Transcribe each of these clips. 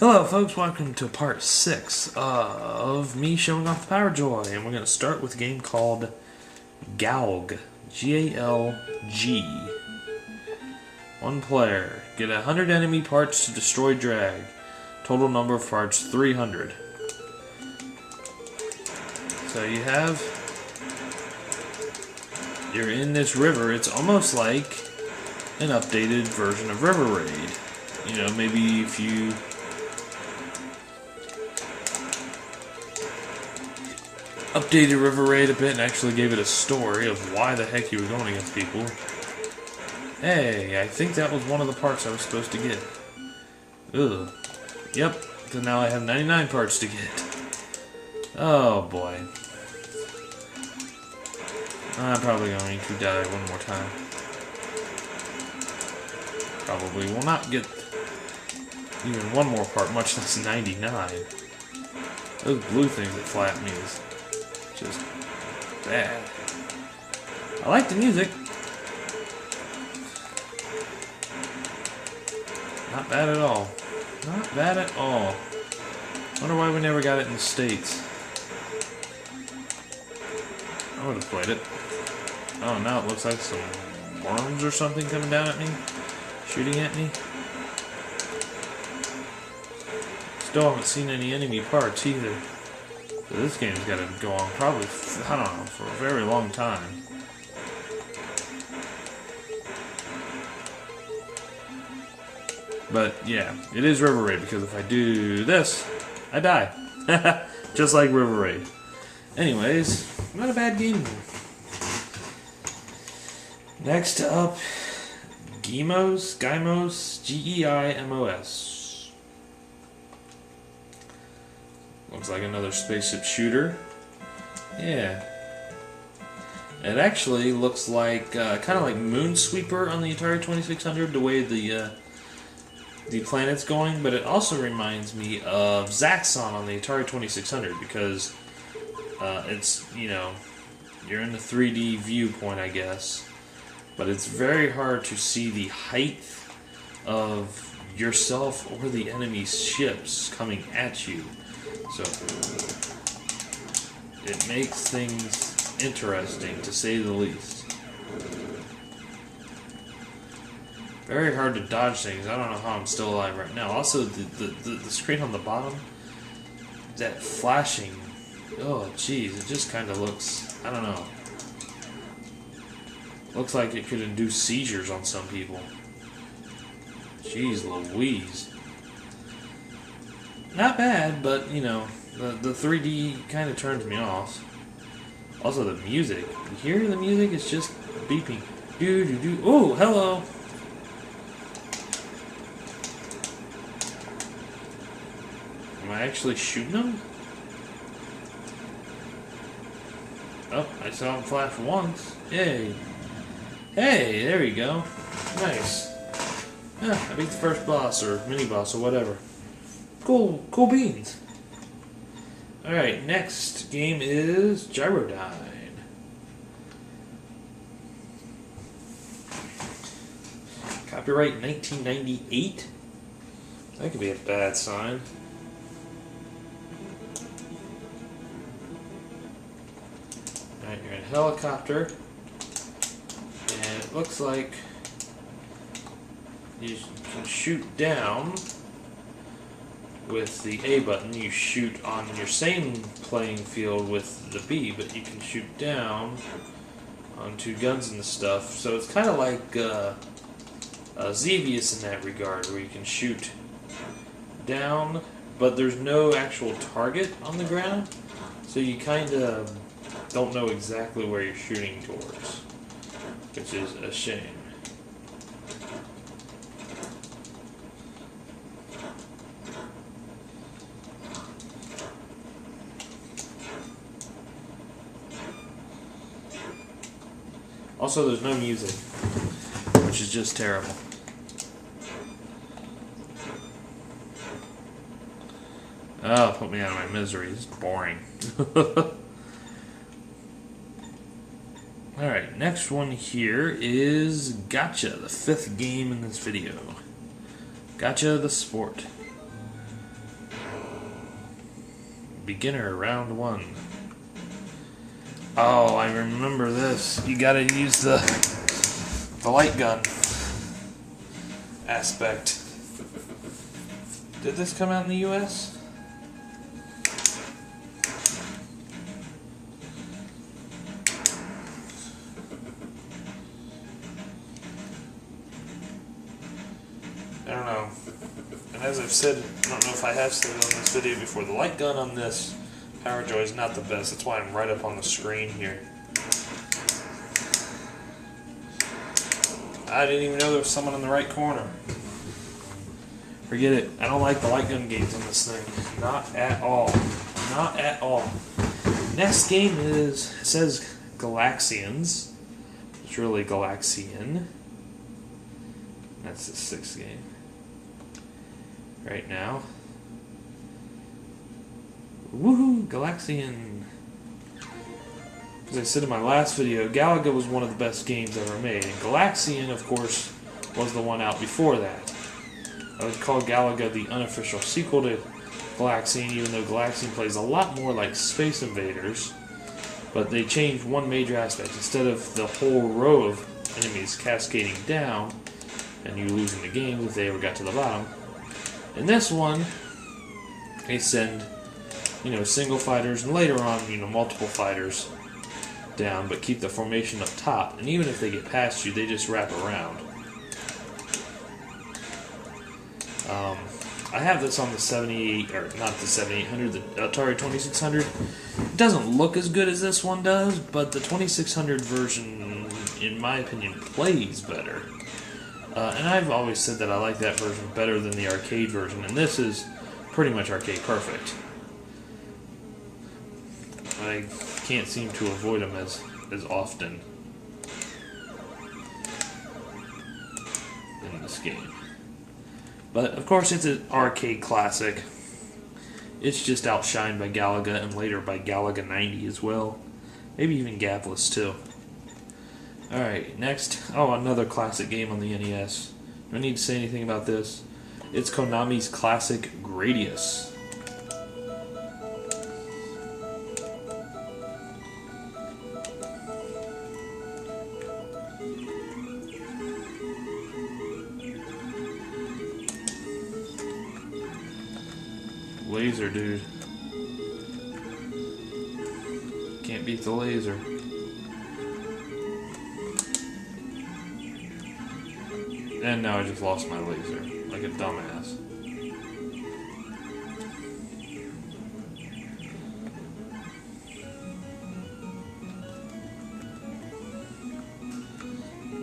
Hello folks, welcome to part 6 of me showing off the Power Joy, and we're going to start with a game called Galg. G-A-L-G. One player. Get 100 enemy parts to destroy drag. Total number of parts 300. So you're in this river. It's almost like an updated version of River Raid. You know, maybe if you updated River Raid a bit and actually gave it a story of why the heck you were going against people. Hey, I think that was one of the parts I was supposed to get. Ugh. Yep, so now I have 99 parts to get. Oh boy. I'm probably going to die one more time. Probably will not get even one more part, much less 99. Those blue things that fly at me is just bad. I like the music. Not bad at all. Not bad at all. Wonder why we never got it in the States. I would have played it. Oh, now it looks like some worms or something coming down at me. Shooting at me. Still haven't seen any enemy parts either. So this game's got to go on probably, I don't know, for a very long time. But yeah, it is River Raid because if I do this, I die. Just like River Raid. Anyways, not a bad game. Next up, Geimos, G-E-I-M-O-S. Looks like another spaceship shooter. Yeah. It actually looks like, kind of like Moonsweeper on the Atari 2600, the way the planet's going, but it also reminds me of Zaxxon on the Atari 2600 because it's, you know, you're in the 3D viewpoint, I guess, but it's very hard to see the height of yourself or the enemy's ships coming at you. So it makes things interesting, to say the least. Very hard to dodge things. I don't know how I'm still alive right now. Also, the screen on the bottom, that flashing, oh jeez, it just kind of looks, I don't know. Looks like it could induce seizures on some people. Jeez Louise. Not bad, but, you know, the 3D kind of turns me off. Also, the music. You hear the music? It's just beeping. Do-do-do. Oh, hello! Am I actually shooting them? Oh, I saw him flash once. Yay. Hey, there you go. Nice. Yeah, I beat the first boss, or mini-boss, or whatever. Cool beans. Alright, next game is Gyrodine. Copyright 1998? That could be a bad sign. Alright, you're in a helicopter. And it looks like you can shoot down with the A button. You shoot on your same playing field with the B, but you can shoot down onto guns and stuff. So it's kind of like Xevious in that regard, where you can shoot down, but there's no actual target on the ground, so you kind of don't know exactly where you're shooting towards, which is a shame. Also, there's no music, which is just terrible. Oh, put me out of my misery. It's boring. Alright, next one here is Gotcha, the 5th game in this video. Gotcha the Sport. Beginner round 1. Oh, I remember this. You gotta use the light gun aspect. Did this come out in the US? I don't know. And as I've said, I don't know if I have said it on this video before, the light gun on this Power Joy is not the best. That's why I'm right up on the screen here. I didn't even know there was someone in the right corner. Forget it. I don't like the light gun games on this thing. Not at all. Not at all. Next game is, it says Galaxians. It's really Galaxian. That's the 6th game. Right now. Woohoo! Galaxian! As I said in my last video, Galaga was one of the best games ever made. And Galaxian, of course, was the one out before that. I would call Galaga the unofficial sequel to Galaxian, even though Galaxian plays a lot more like Space Invaders. But they changed one major aspect. Instead of the whole row of enemies cascading down, and you losing the game if they ever got to the bottom, in this one, they send, single fighters, and later on, multiple fighters down, but keep the formation up top. And even if they get past you, they just wrap around. I have this on the 78, or not the 7800, the Atari 2600. It doesn't look as good as this one does, but the 2600 version, in my opinion, plays better. And I've always said that I like that version better than the arcade version, and this is pretty much arcade perfect. I can't seem to avoid them as often in this game. But, of course, it's an arcade classic. It's just outshined by Galaga and later by Galaga 90 as well. Maybe even Gapless, too. Alright, next. Oh, another classic game on the NES. Do I need to say anything about this? It's Konami's classic Gradius. Laser, dude. Can't beat the laser. And now I just lost my laser, like a dumbass.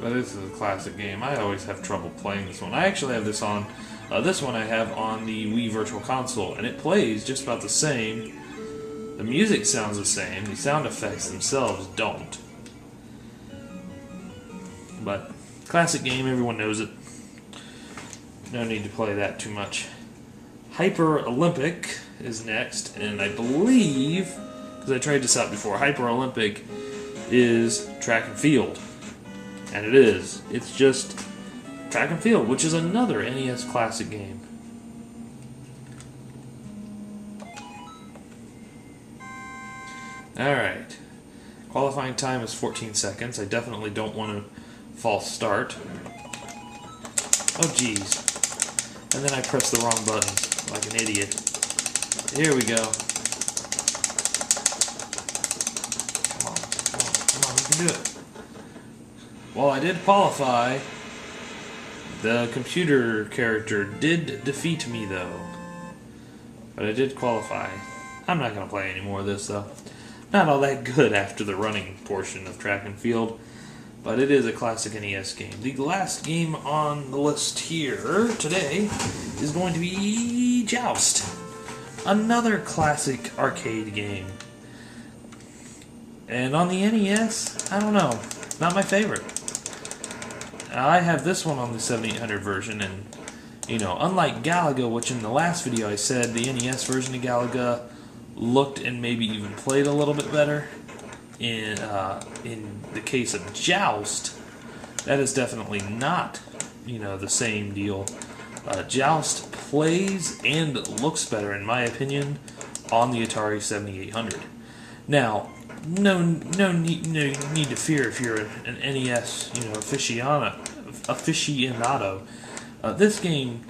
But this is a classic game. I always have trouble playing this one. I actually have this on, this one I have on the Wii Virtual Console, and it plays just about the same. The music sounds the same, the sound effects themselves don't. But, classic game, everyone knows it. No need to play that too much. Hyper Olympic is next, and I believe, because I tried this out before, Hyper Olympic is track and field. And it is. It's just track and field, which is another NES classic game. Alright. Qualifying time is 14 seconds. I definitely don't want to false start. Oh, jeez. And then I press the wrong buttons, like an idiot. Here we go. Come on, we can do it. Well, I did qualify. The computer character did defeat me, though. But I did qualify. I'm not going to play any more of this, though. Not all that good after the running portion of track and field. But it is a classic NES game. The last game on the list here today is going to be Joust. Another classic arcade game. And on the NES, I don't know. Not my favorite. I have this one on the 7800 version, and, unlike Galaga, which in the last video I said the NES version of Galaga looked and maybe even played a little bit better, in the case of Joust, that is definitely not, the same deal. Joust plays and looks better, in my opinion, on the Atari 7800. Now, no need to fear if you're an NES, aficionado. This game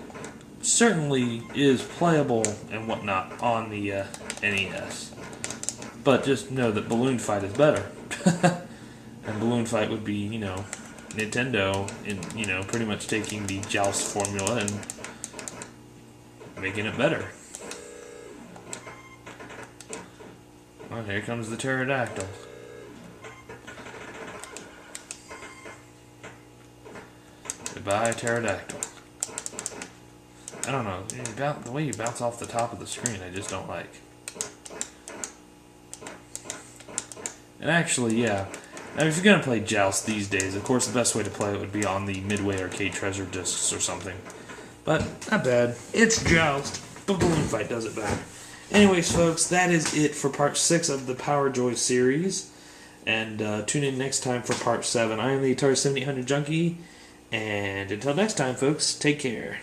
certainly is playable and whatnot on the NES, but just know that Balloon Fight is better. And Balloon Fight would be, Nintendo in, pretty much taking the Joust formula and making it better. Well, here comes the pterodactyl. Goodbye, pterodactyl. I don't know, the way you bounce off the top of the screen I just don't like. And actually, yeah, now if you're going to play Joust these days, of course the best way to play it would be on the Midway Arcade Treasure discs or something. But, not bad. It's Joust, but Balloon Fight does it better. Anyways, folks, that is it for Part 6 of the Power Joy series. And tune in next time for Part 7. I am the Atari 7800 Junkie, and until next time, folks, take care.